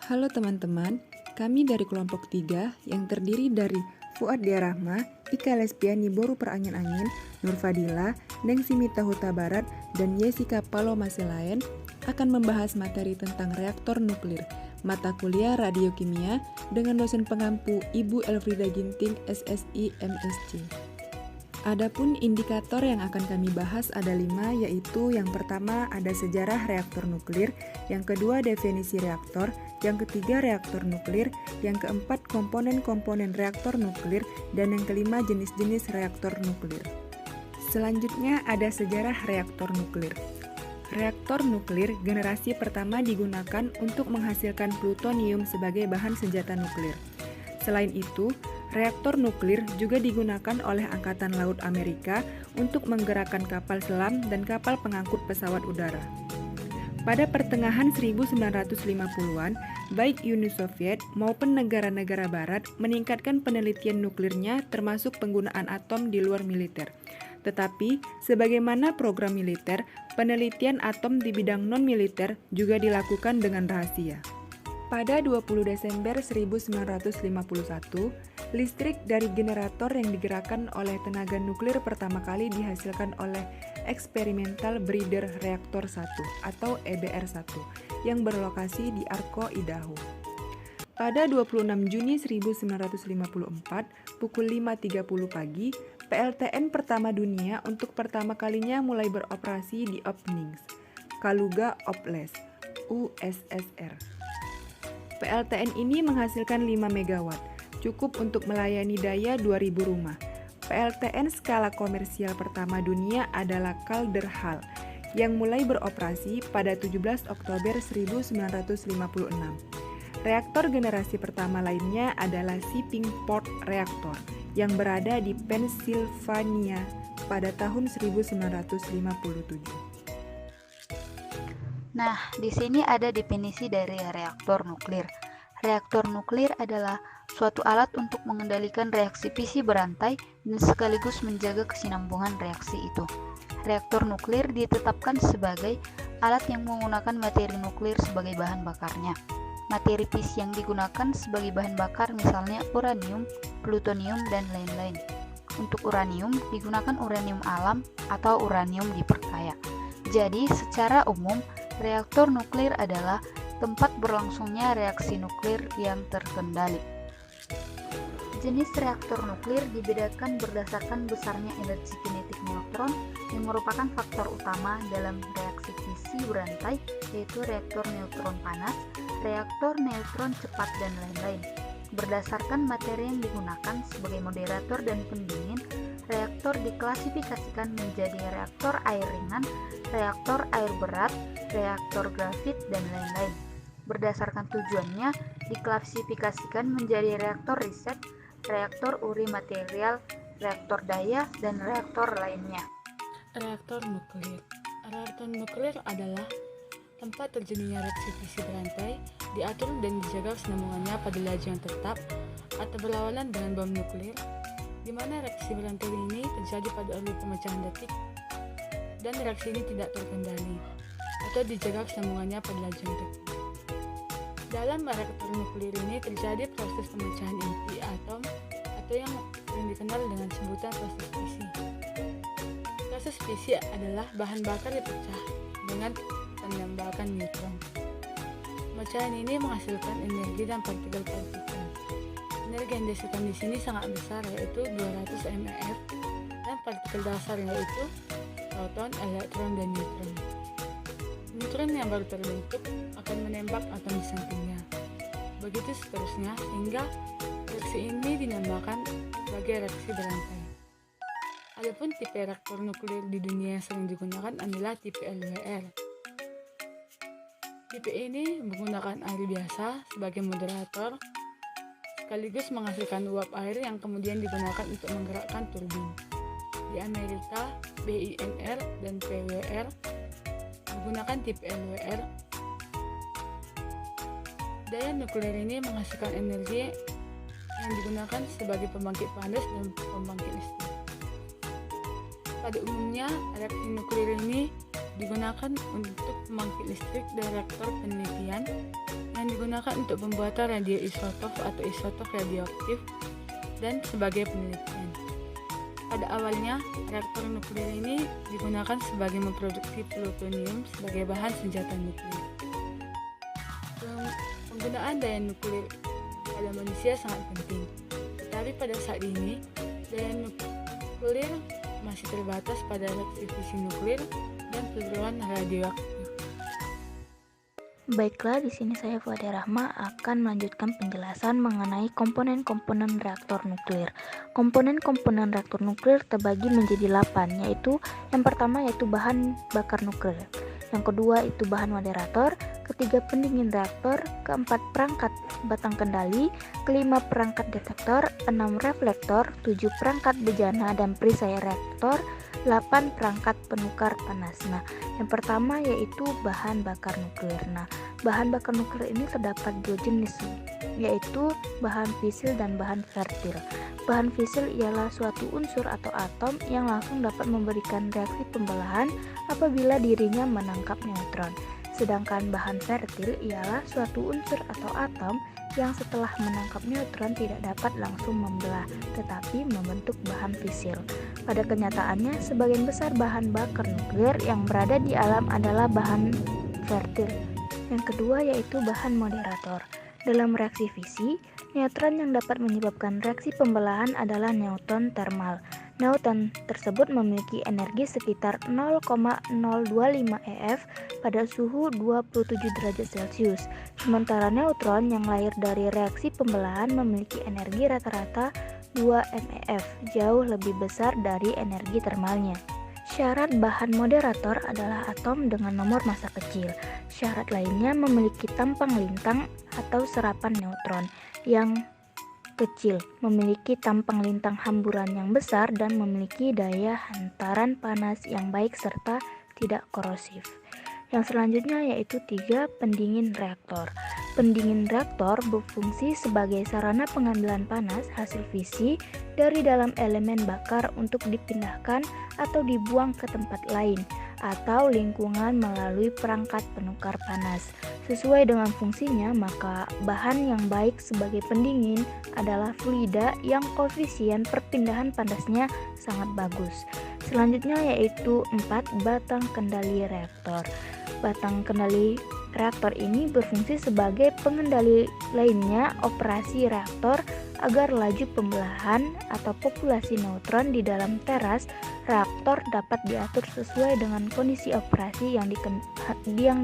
Halo teman-teman, kami dari kelompok 3 yang terdiri dari Fuad Diarahma, Ika Lesbiani Boru Perangin-Angin, Nur Fadila, Neng Simita Huta Barat, dan Jessica Paloma Selaen akan membahas materi tentang reaktor nuklir, mata kuliah radiokimia dengan dosen pengampu Ibu Elfrida Ginting, SSI MSc. Adapun indikator yang akan kami bahas ada 5, yaitu yang pertama ada sejarah reaktor nuklir, yang kedua definisi reaktor, yang ketiga reaktor nuklir, yang keempat komponen-komponen reaktor nuklir, dan yang kelima jenis-jenis reaktor nuklir. Selanjutnya ada sejarah reaktor nuklir. Reaktor nuklir generasi pertama digunakan untuk menghasilkan plutonium sebagai bahan senjata nuklir. Selain itu, reaktor nuklir juga digunakan oleh Angkatan Laut Amerika untuk menggerakkan kapal selam dan kapal pengangkut pesawat udara. Pada pertengahan 1950-an, baik Uni Soviet maupun negara-negara barat meningkatkan penelitian nuklirnya termasuk penggunaan atom di luar militer. Tetapi, sebagaimana program militer, penelitian atom di bidang non-militer juga dilakukan dengan rahasia. Pada 20 Desember 1951, listrik dari generator yang digerakkan oleh tenaga nuklir pertama kali dihasilkan oleh Experimental Breeder Reactor 1 atau EBR-1 yang berlokasi di Arco, Idaho. Pada 26 Juni 1954, pukul 5.30 pagi, PLTN pertama dunia untuk pertama kalinya mulai beroperasi di Obninsk, Kaluga Oblast, USSR. PLTN ini menghasilkan 5 MW, cukup untuk melayani daya 2.000 rumah. PLTN skala komersial pertama dunia adalah Calder Hall, yang mulai beroperasi pada 17 Oktober 1956. Reaktor generasi pertama lainnya adalah Shippingport Reactor, yang berada di Pennsylvania pada tahun 1957. Nah, di sini ada definisi dari reaktor nuklir. Reaktor nuklir adalah suatu alat untuk mengendalikan reaksi fisi berantai dan sekaligus menjaga kesinambungan reaksi itu. Reaktor nuklir ditetapkan sebagai alat yang menggunakan materi nuklir sebagai bahan bakarnya. Materi fisi yang digunakan sebagai bahan bakar misalnya uranium, plutonium, dan lain-lain. Untuk uranium digunakan uranium alam atau uranium diperkaya. Jadi, secara umum, reaktor nuklir adalah tempat berlangsungnya reaksi nuklir yang terkendali. Jenis reaktor nuklir dibedakan berdasarkan besarnya energi kinetik neutron yang merupakan faktor utama dalam reaksi fisi berantai, yaitu reaktor neutron panas, reaktor neutron cepat, dan lain-lain. Berdasarkan materi yang digunakan sebagai moderator dan pendingin, reaktor diklasifikasikan menjadi reaktor air ringan, reaktor air berat, reaktor grafit, dan lain-lain. Berdasarkan tujuannya, diklasifikasikan menjadi reaktor riset, reaktor uri material, reaktor daya, dan reaktor lainnya. Reaktor nuklir. Reaktor nuklir adalah tempat terjadinya reaksi fisi berantai, diatur dan dijaga kesinambungannya pada laju yang tetap atau berlawanan dengan bom nuklir, di mana reaksi berantai ini terjadi pada orbital pemecahan detik dan reaksi ini tidak terkendali atau dijaga kesinambungannya pada laju yang tetap. Dalam reaktor nuklir ini terjadi proses pemecahan inti atom atau yang dikenal dengan sebutan proses fisi. Proses fisi adalah bahan bakar dipecah dengan penembakan neutron. Pemecahan ini menghasilkan energi dan partikel-partikel. Energi yang dihasilkan di sini sangat besar, yaitu 200 MeV, dan partikel dasar yaitu proton, elektron, dan neutron. Neutron yang baru terbentuk akan menembak atom di sampingnya. Begitu seterusnya hingga reaksi ini dinamakan sebagai reaksi berantai. Adapun tipe reaktor nuklir di dunia yang sering digunakan adalah tipe LWR. Tipe ini menggunakan air biasa sebagai moderator, sekaligus menghasilkan uap air yang kemudian digunakan untuk menggerakkan turbin. Di Amerika, BINR dan PWR menggunakan tipe LWR. Daya nuklir ini menghasilkan energi yang digunakan sebagai pembangkit panas dan pembangkit listrik. Pada umumnya, reaksi nuklir ini digunakan untuk pembangkit listrik dari reaktor penelitian yang digunakan untuk pembuatan radioisotop atau isotop radioaktif dan sebagai penelitian. Pada awalnya, reaktor nuklir ini digunakan sebagai memproduksi plutonium sebagai bahan senjata nuklir. Penggunaan daya nuklir pada manusia sangat penting, tetapi pada saat ini, daya nuklir masih terbatas pada reaksi fisi nuklir dan peluruan radioaktif. Baiklah, di sini saya Fuadia Rahma akan melanjutkan penjelasan mengenai komponen-komponen reaktor nuklir. Komponen-komponen reaktor nuklir terbagi menjadi 8, yaitu yang pertama yaitu bahan bakar nuklir, yang kedua itu bahan moderator, ketiga pendingin reaktor, keempat perangkat batang kendali, kelima perangkat detektor, 6 reflektor, 7 perangkat bejana dan perisai reaktor, 8 perangkat penukar panas. Nah, yang pertama yaitu bahan bakar nuklir. Nah, bahan bakar nuklir ini terdapat 2 jenis, yaitu bahan fisil dan bahan fertil. Bahan fisil ialah suatu unsur atau atom yang langsung dapat memberikan reaksi pembelahan apabila dirinya menangkap neutron. Sedangkan bahan fertil ialah suatu unsur atau atom yang setelah menangkap neutron tidak dapat langsung membelah, tetapi membentuk bahan fisil. Pada kenyataannya, sebagian besar bahan bakar nuklir yang berada di alam adalah bahan fertil. Yang kedua yaitu bahan moderator. Dalam reaksi fisi, neutron yang dapat menyebabkan reaksi pembelahan adalah neutron termal. Neutron tersebut memiliki energi sekitar 0,025 eV pada suhu 27 derajat Celcius. Sementara neutron yang lahir dari reaksi pembelahan memiliki energi rata-rata 2 MeV, jauh lebih besar dari energi termalnya. Syarat bahan moderator adalah atom dengan nomor massa kecil. Syarat lainnya memiliki tampang lintang atau serapan neutron yang kecil, memiliki tampang lintang hamburan yang besar dan memiliki daya hantaran panas yang baik serta tidak korosif. Yang selanjutnya yaitu 3 pendingin reaktor. Pendingin reaktor berfungsi sebagai sarana pengambilan panas hasil fisi dari dalam elemen bakar untuk dipindahkan atau dibuang ke tempat lain atau lingkungan melalui perangkat penukar panas. Sesuai dengan fungsinya, maka bahan yang baik sebagai pendingin adalah fluida yang koefisien perpindahan panasnya sangat bagus. Selanjutnya yaitu 4 batang kendali reaktor. Batang kendali reaktor ini berfungsi sebagai pengendali lainnya operasi reaktor agar laju pembelahan atau populasi neutron di dalam teras reaktor dapat diatur sesuai dengan kondisi operasi yang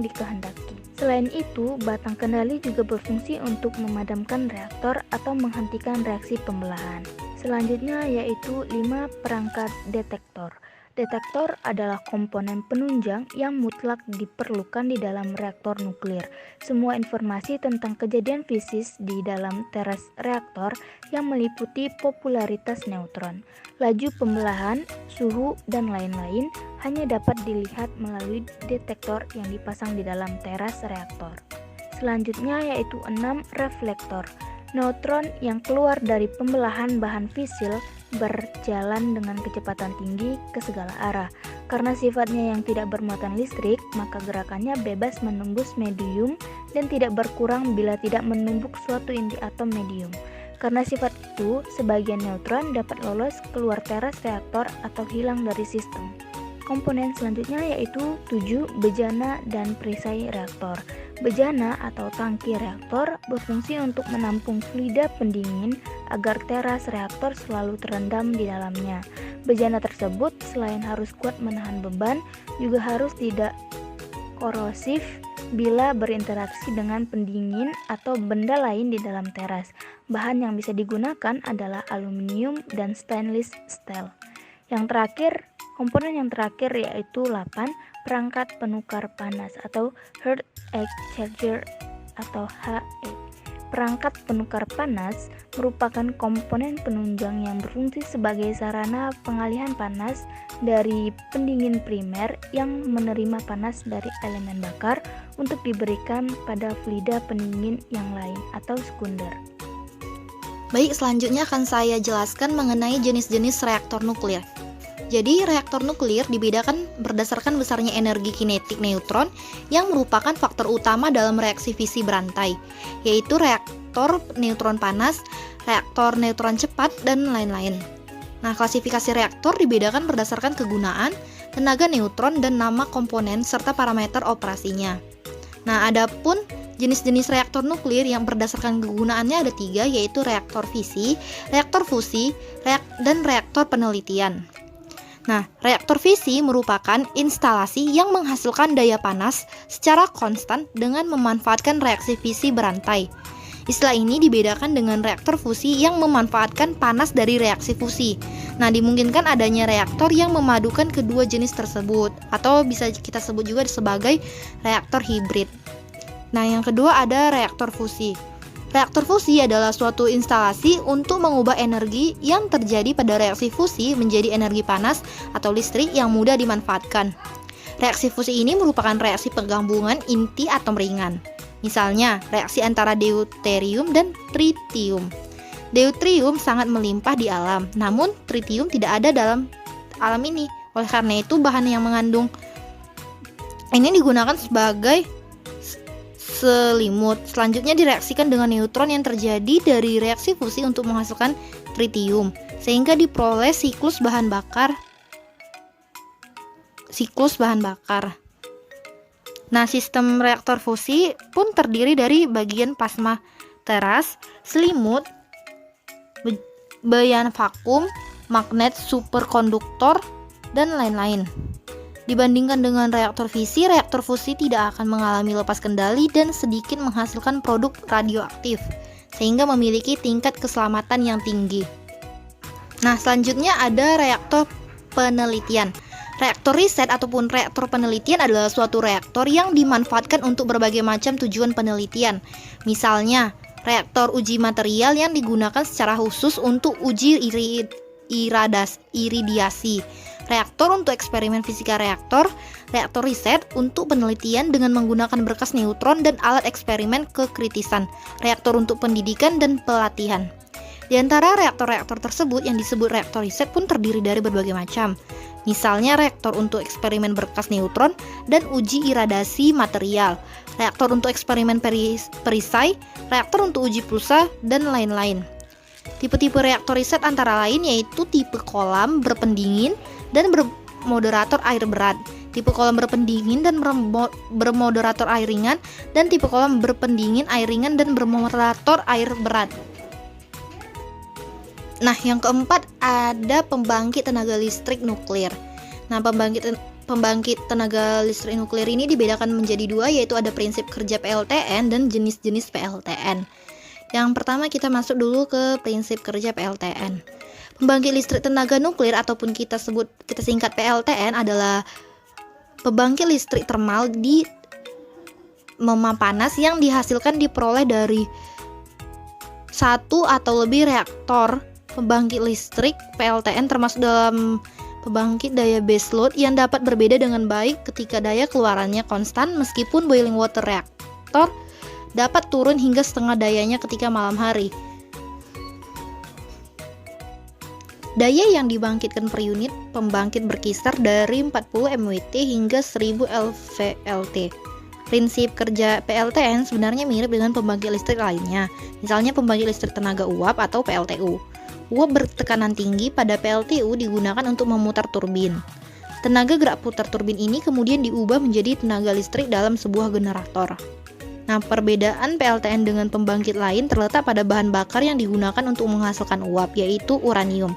dikehendaki. Selain itu, batang kendali juga berfungsi untuk memadamkan reaktor atau menghentikan reaksi pembelahan. Selanjutnya yaitu 5 perangkat detektor. Detektor adalah komponen penunjang yang mutlak diperlukan di dalam reaktor nuklir. Semua informasi tentang kejadian fisis di dalam teras reaktor yang meliputi popularitas neutron, laju pembelahan, suhu, dan lain-lain hanya dapat dilihat melalui detektor yang dipasang di dalam teras reaktor. Selanjutnya yaitu 6 reflektor. Neutron yang keluar dari pembelahan bahan fisil berjalan dengan kecepatan tinggi ke segala arah. Karena sifatnya yang tidak bermuatan listrik, maka gerakannya bebas menembus medium dan tidak berkurang bila tidak menumbuk suatu inti atom medium. Karena sifat itu, sebagian neutron dapat lolos keluar teras reaktor atau hilang dari sistem. Komponen selanjutnya yaitu 7 bejana dan perisai reaktor. Bejana atau tangki reaktor berfungsi untuk menampung fluida pendingin agar teras reaktor selalu terendam di dalamnya. Bejana tersebut selain harus kuat menahan beban, juga harus tidak korosif bila berinteraksi dengan pendingin atau benda lain di dalam teras. Bahan yang bisa digunakan adalah aluminium dan stainless steel. Komponen yang terakhir yaitu 8 perangkat penukar panas atau heat exchanger atau HE. Perangkat penukar panas merupakan komponen penunjang yang berfungsi sebagai sarana pengalihan panas dari pendingin primer yang menerima panas dari elemen bakar untuk diberikan pada fluida pendingin yang lain atau sekunder. Baik, selanjutnya akan saya jelaskan mengenai jenis-jenis reaktor nuklir. Jadi reaktor nuklir dibedakan berdasarkan besarnya energi kinetik neutron yang merupakan faktor utama dalam reaksi fisi berantai, yaitu reaktor neutron panas, reaktor neutron cepat, dan lain-lain. Nah, klasifikasi reaktor dibedakan berdasarkan kegunaan, tenaga neutron, dan nama komponen serta parameter operasinya. Nah, adapun jenis-jenis reaktor nuklir yang berdasarkan kegunaannya ada 3, yaitu reaktor fisi, reaktor fusi, dan reaktor penelitian. Nah, reaktor fisi merupakan instalasi yang menghasilkan daya panas secara konstan dengan memanfaatkan reaksi fisi berantai. Istilah ini dibedakan dengan reaktor fusi yang memanfaatkan panas dari reaksi fusi. Nah, dimungkinkan adanya reaktor yang memadukan kedua jenis tersebut, atau bisa kita sebut juga sebagai reaktor hibrid. Nah, yang kedua ada reaktor fusi. Reaktor fusi adalah suatu instalasi untuk mengubah energi yang terjadi pada reaksi fusi menjadi energi panas atau listrik yang mudah dimanfaatkan. Reaksi fusi ini merupakan reaksi penggabungan inti atom ringan. Misalnya, reaksi antara deuterium dan tritium. Deuterium sangat melimpah di alam, namun tritium tidak ada dalam alam ini. Oleh karena itu, bahan yang mengandung ini digunakan sebagai selimut. Selanjutnya direaksikan dengan neutron yang terjadi dari reaksi fusi untuk menghasilkan tritium, sehingga diperoleh siklus bahan bakar. Nah, sistem reaktor fusi pun terdiri dari bagian plasma teras, selimut, bayan vakum, magnet superkonduktor, dan lain-lain. Dibandingkan dengan reaktor fisi, reaktor fusi tidak akan mengalami lepas kendali dan sedikit menghasilkan produk radioaktif, sehingga memiliki tingkat keselamatan yang tinggi. Nah, selanjutnya ada reaktor penelitian. Reaktor riset ataupun reaktor penelitian adalah suatu reaktor yang dimanfaatkan untuk berbagai macam tujuan penelitian. Misalnya, reaktor uji material yang digunakan secara khusus untuk uji iridiasi, reaktor untuk eksperimen fisika reaktor riset untuk penelitian dengan menggunakan berkas neutron dan alat eksperimen kekritisan, reaktor untuk pendidikan dan pelatihan. Di antara reaktor-reaktor tersebut yang disebut reaktor riset pun terdiri dari berbagai macam. Misalnya reaktor untuk eksperimen berkas neutron dan uji iradasi material, reaktor untuk eksperimen perisai, reaktor untuk uji pulsa, dan lain-lain. Tipe-tipe reaktor riset antara lain yaitu tipe kolam berpendingin dan bermoderator air berat, tipe kolam berpendingin dan bermoderator air ringan, dan tipe kolam berpendingin air ringan dan bermoderator air berat. Nah, yang keempat ada pembangkit tenaga listrik nuklir. Nah, pembangkit tenaga listrik nuklir ini dibedakan menjadi 2, yaitu ada prinsip kerja PLTN dan jenis-jenis PLTN. Yang pertama kita masuk dulu ke prinsip kerja PLTN. Pembangkit listrik tenaga nuklir ataupun kita singkat PLTN adalah pembangkit listrik termal di mema panas yang dihasilkan diperoleh dari satu atau lebih reaktor pembangkit listrik PLTN, termasuk dalam pembangkit daya baseload yang dapat berbeda dengan baik ketika daya keluarannya konstan meskipun boiling water reaktor dapat turun hingga setengah dayanya ketika malam hari. Daya yang dibangkitkan per unit pembangkit berkisar dari 40 MWT hingga 1000 LVLT. Prinsip kerja PLTN sebenarnya mirip dengan pembangkit listrik lainnya, misalnya pembangkit listrik tenaga uap atau PLTU. Uap bertekanan tinggi pada PLTU digunakan untuk memutar turbin. Tenaga gerak putar turbin ini kemudian diubah menjadi tenaga listrik dalam sebuah generator. Nah, perbedaan PLTN dengan pembangkit lain terletak pada bahan bakar yang digunakan untuk menghasilkan uap, yaitu uranium.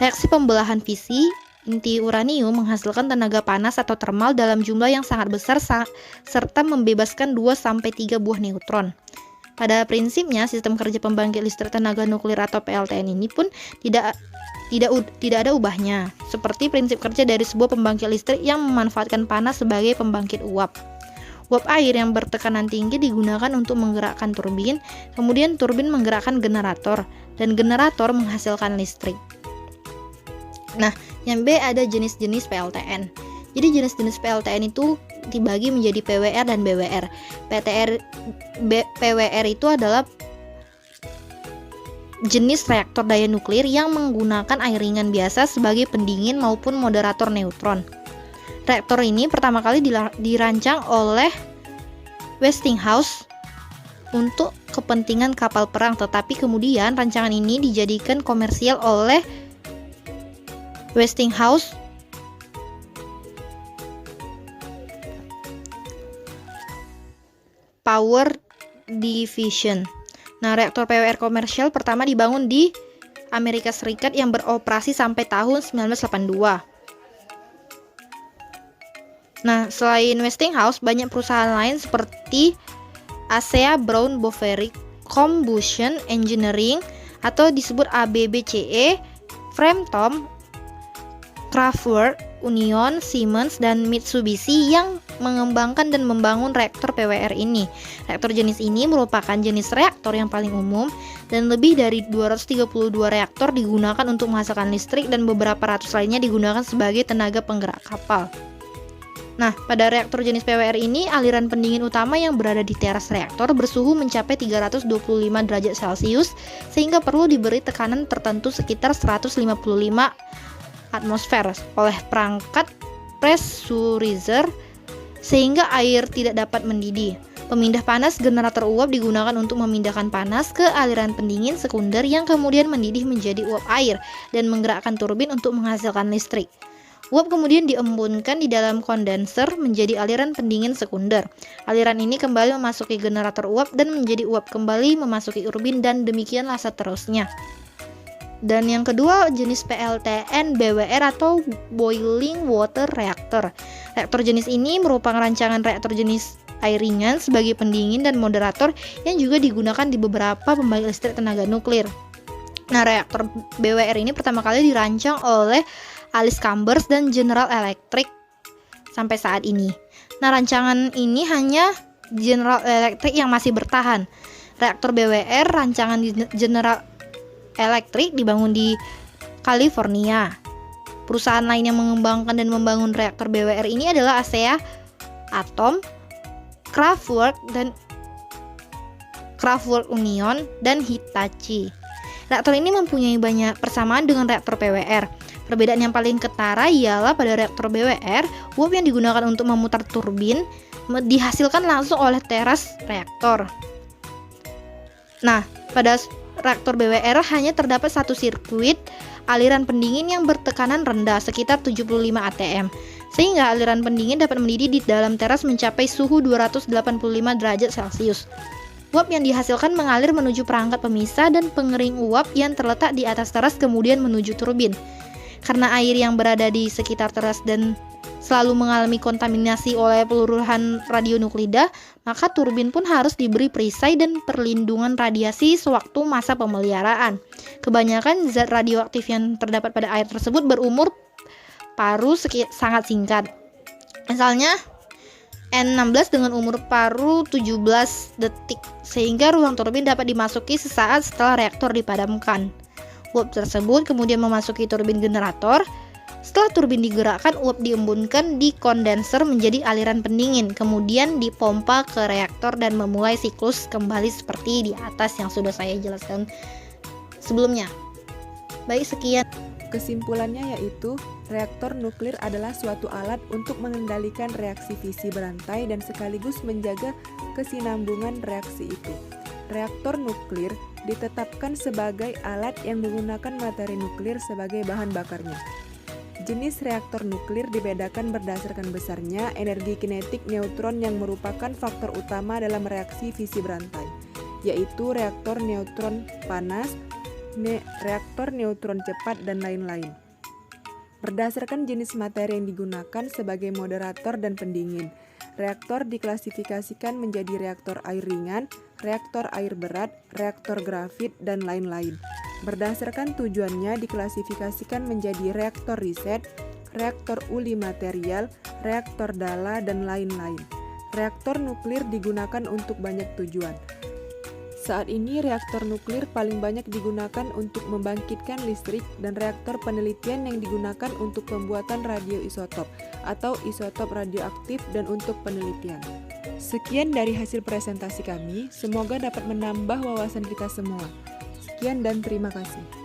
Reaksi pembelahan fisi inti uranium menghasilkan tenaga panas atau termal dalam jumlah yang sangat besar serta membebaskan 2-3 buah neutron. Pada prinsipnya, sistem kerja pembangkit listrik tenaga nuklir atau PLTN ini pun tidak ada ubahnya, seperti prinsip kerja dari sebuah pembangkit listrik yang memanfaatkan panas sebagai pembangkit uap. Uap air yang bertekanan tinggi digunakan untuk menggerakkan turbin, kemudian turbin menggerakkan generator, dan generator menghasilkan listrik. Nah, yang B ada jenis-jenis PLTN. Jadi jenis-jenis PLTN itu dibagi menjadi PWR dan BWR. PWR itu adalah jenis reaktor daya nuklir yang menggunakan air ringan biasa sebagai pendingin maupun moderator neutron. Reaktor ini pertama kali dirancang oleh Westinghouse untuk kepentingan kapal perang, tetapi kemudian rancangan ini dijadikan komersial oleh Westinghouse Power Division. Nah, reaktor PWR komersial pertama dibangun di Amerika Serikat yang beroperasi sampai tahun 1982. Nah, selain Westinghouse, banyak perusahaan lain seperti ASEA Brown Boveri Combustion Engineering atau disebut ABBCE, Framatome, Kraftwerk, Union, Siemens, dan Mitsubishi yang mengembangkan dan membangun reaktor PWR ini. Reaktor jenis ini merupakan jenis reaktor yang paling umum dan lebih dari 232 reaktor digunakan untuk menghasilkan listrik dan beberapa ratus lainnya digunakan sebagai tenaga penggerak kapal. Nah, pada reaktor jenis PWR ini, aliran pendingin utama yang berada di teras reaktor bersuhu mencapai 325 derajat Celcius sehingga perlu diberi tekanan tertentu sekitar 155 atmosfer oleh perangkat pressurizer sehingga air tidak dapat mendidih. Pemindah panas generator uap digunakan untuk memindahkan panas ke aliran pendingin sekunder yang kemudian mendidih menjadi uap air dan menggerakkan turbin untuk menghasilkan listrik. Uap kemudian diembunkan di dalam kondenser menjadi aliran pendingin sekunder. Aliran ini kembali memasuki generator uap dan menjadi uap kembali memasuki turbin dan demikianlah seterusnya. Dan yang kedua, jenis PLTN BWR atau Boiling Water Reactor. Reaktor jenis ini merupakan rancangan reaktor jenis air ringan sebagai pendingin dan moderator yang juga digunakan di beberapa pembangkit listrik tenaga nuklir. Nah, reaktor BWR ini pertama kali dirancang oleh Alice Chambers dan General Electric sampai saat ini. Nah, rancangan ini hanya General Electric yang masih bertahan. Reaktor BWR rancangan General Electric dibangun di California. Perusahaan lain yang mengembangkan dan membangun reaktor BWR ini adalah ASEA Atom, Kraftwerk Union, dan Hitachi. Reaktor ini mempunyai banyak persamaan dengan reaktor PWR. Perbedaan yang paling ketara ialah pada reaktor BWR, uap yang digunakan untuk memutar turbin dihasilkan langsung oleh teras reaktor. Nah, pada reaktor BWR hanya terdapat satu sirkuit aliran pendingin yang bertekanan rendah sekitar 75 atm, sehingga aliran pendingin dapat mendidih di dalam teras mencapai suhu 285 derajat Celcius. Uap yang dihasilkan mengalir menuju perangkat pemisah dan pengering uap yang terletak di atas teras kemudian menuju turbin. Karena air yang berada di sekitar teras dan selalu mengalami kontaminasi oleh peluruhan radionukleida, maka turbin pun harus diberi perisai dan perlindungan radiasi sewaktu masa pemeliharaan. Kebanyakan zat radioaktif yang terdapat pada air tersebut berumur paru sangat singkat. Misalnya N16 dengan umur paru 17 detik, sehingga ruang turbin dapat dimasuki sesaat setelah reaktor dipadamkan. Uap tersebut kemudian memasuki turbin generator. Setelah turbin digerakkan, uap diembunkan di kondenser menjadi aliran pendingin, kemudian dipompa ke reaktor dan memulai siklus kembali seperti di atas yang sudah saya jelaskan sebelumnya. Baik, sekian. Kesimpulannya yaitu, reaktor nuklir adalah suatu alat untuk mengendalikan reaksi fisi berantai dan sekaligus menjaga kesinambungan reaksi itu. Reaktor nuklir ditetapkan sebagai alat yang menggunakan materi nuklir sebagai bahan bakarnya. Jenis reaktor nuklir dibedakan berdasarkan besarnya energi kinetik neutron yang merupakan faktor utama dalam reaksi fisi berantai, yaitu reaktor neutron panas, reaktor neutron cepat, dan lain-lain. Berdasarkan jenis materi yang digunakan sebagai moderator dan pendingin, reaktor diklasifikasikan menjadi reaktor air ringan, reaktor air berat, reaktor grafit, dan lain-lain. Berdasarkan tujuannya diklasifikasikan menjadi reaktor riset, reaktor uli material, reaktor dala, dan lain-lain. Reaktor nuklir digunakan untuk banyak tujuan. Saat ini reaktor nuklir paling banyak digunakan untuk membangkitkan listrik dan reaktor penelitian yang digunakan untuk pembuatan radioisotop atau isotop radioaktif dan untuk penelitian. Sekian dari hasil presentasi kami, semoga dapat menambah wawasan kita semua. Sekian dan terima kasih.